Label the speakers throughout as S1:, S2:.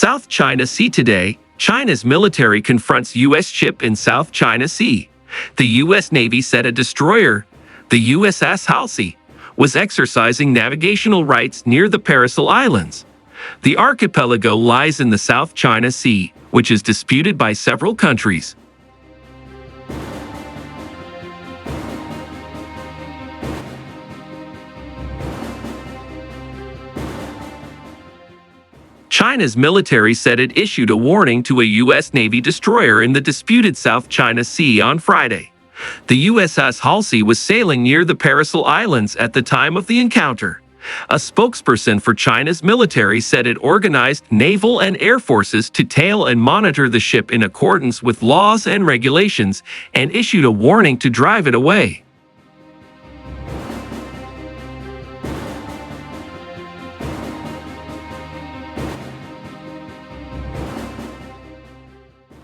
S1: South China Sea today, China's military confronts U.S. ship in South China Sea. The U.S. Navy said a destroyer, the USS Halsey, was exercising navigational rights near the Paracel Islands. The archipelago lies in the South China Sea, which is disputed by several countries. China's military said it issued a warning to a U.S. Navy destroyer in the disputed South China Sea on Friday. The USS Halsey was sailing near the Paracel Islands at the time of the encounter. A spokesperson for China's military said it organized naval and air forces to tail and monitor the ship in accordance with laws and regulations and issued a warning to drive it away.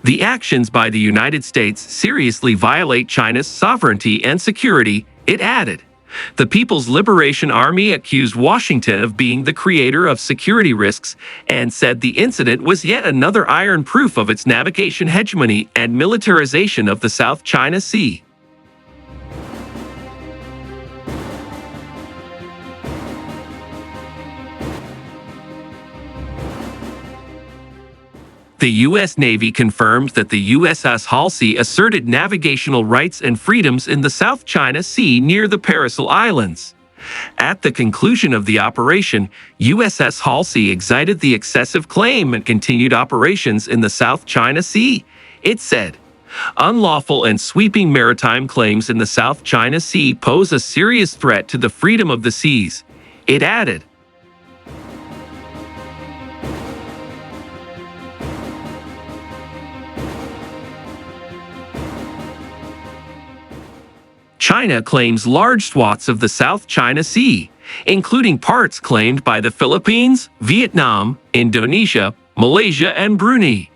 S1: The actions by the United States seriously violate China's sovereignty and security, it added. The People's Liberation Army accused Washington of being the creator of security risks and said the incident was yet another iron proof of its navigation hegemony and militarization of the South China Sea. The U.S. Navy confirmed that the USS Halsey asserted navigational rights and freedoms in the South China Sea near the Paracel Islands. At the conclusion of the operation, USS Halsey excited the excessive claim and continued operations in the South China Sea, it said. Unlawful and sweeping maritime claims in the South China Sea pose a serious threat to the freedom of the seas, it added. China claims large swaths of the South China Sea, including parts claimed by the Philippines, Vietnam, Indonesia, Malaysia, and Brunei.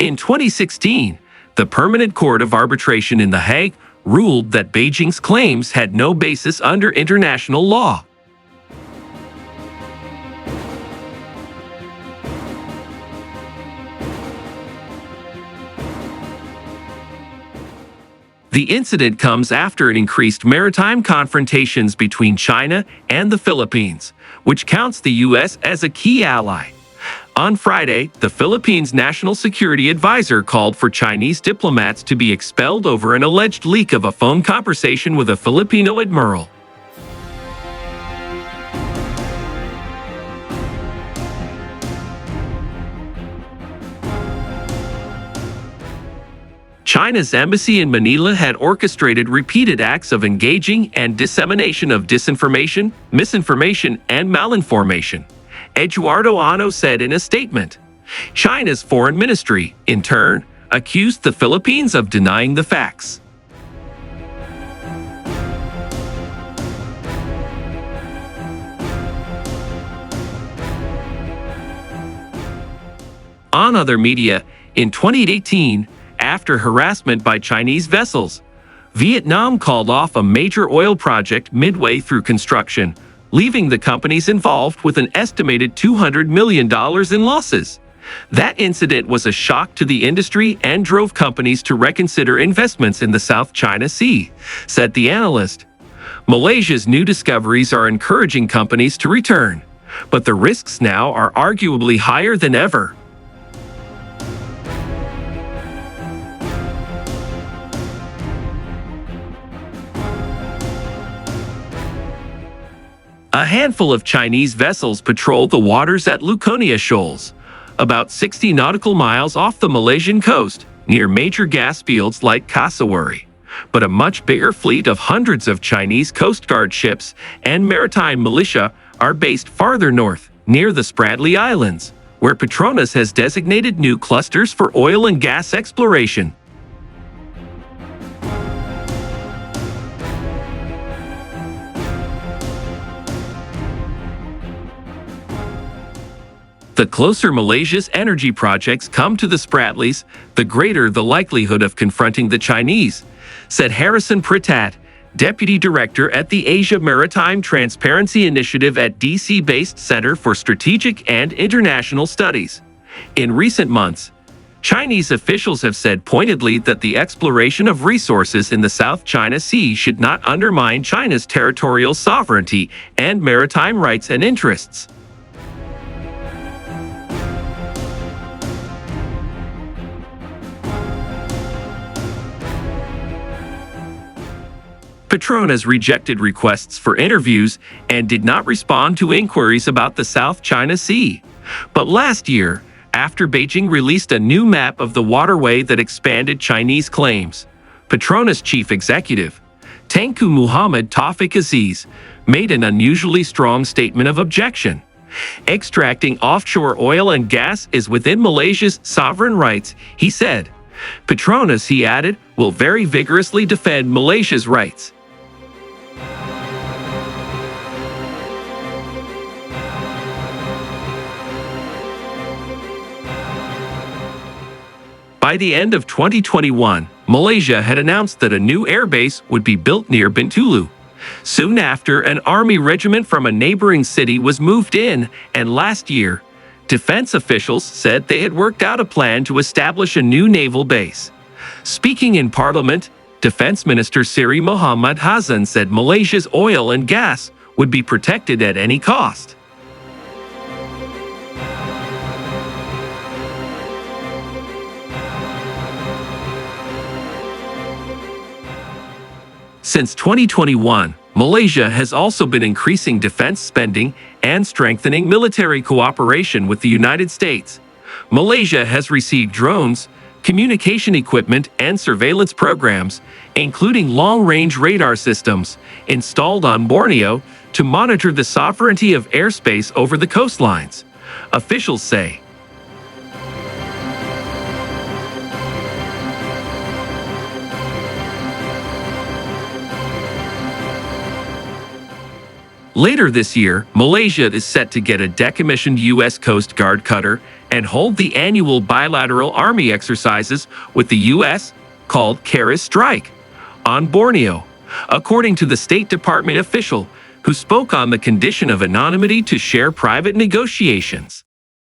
S1: In 2016, the Permanent Court of Arbitration in The Hague ruled that Beijing's claims had no basis under international law. The incident comes after it increased maritime confrontations between China and the Philippines, which counts the U.S. as a key ally. On Friday, the Philippines' National Security Advisor called for Chinese diplomats to be expelled over an alleged leak of a phone conversation with a Filipino admiral. China's embassy in Manila had orchestrated repeated acts of engaging and dissemination of disinformation, misinformation, and malinformation, Eduardo Ano said in a statement. China's foreign ministry, in turn, accused the Philippines of denying the facts. On other media, in 2018, after harassment by Chinese vessels, Vietnam called off a major oil project midway through construction, leaving the companies involved with an estimated $200 million in losses. That incident was a shock to the industry and drove companies to reconsider investments in the South China Sea, said the analyst. Malaysia's new discoveries are encouraging companies to return, but the risks now are arguably higher than ever. A handful of Chinese vessels patrol the waters at Luconia Shoals, about 60 nautical miles off the Malaysian coast, near major gas fields like Kasawari. But a much bigger fleet of hundreds of Chinese Coast Guard ships and maritime militia are based farther north, near the Spratly Islands, where Petronas has designated new clusters for oil and gas exploration. The closer Malaysia's energy projects come to the Spratlys, the greater the likelihood of confronting the Chinese, said Harrison Pritat, Deputy Director at the Asia Maritime Transparency Initiative at DC-based Center for Strategic and International Studies. In recent months, Chinese officials have said pointedly that the exploration of resources in the South China Sea should not undermine China's territorial sovereignty and maritime rights and interests. Petronas rejected requests for interviews and did not respond to inquiries about the South China Sea. But last year, after Beijing released a new map of the waterway that expanded Chinese claims, Petronas chief executive, Tengku Muhammad Taufik Aziz, made an unusually strong statement of objection. Extracting offshore oil and gas is within Malaysia's sovereign rights, he said. Petronas, he added, will very vigorously defend Malaysia's rights. By the end of 2021, Malaysia had announced that a new airbase would be built near Bintulu. Soon after, an army regiment from a neighboring city was moved in, and last year, defense officials said they had worked out a plan to establish a new naval base. Speaking in Parliament, Defense Minister Seri Muhammad Hassan said Malaysia's oil and gas would be protected at any cost. Since 2021, Malaysia has also been increasing defense spending and strengthening military cooperation with the United States. Malaysia has received drones, communication equipment, and surveillance programs, including long-range radar systems, installed on Borneo to monitor the sovereignty of airspace over the coastlines, officials say. Later this year, Malaysia is set to get a decommissioned U.S. Coast Guard cutter and hold the annual bilateral army exercises with the U.S., called Keris Strike, on Borneo, according to the State Department official who spoke on the condition of anonymity to share private negotiations.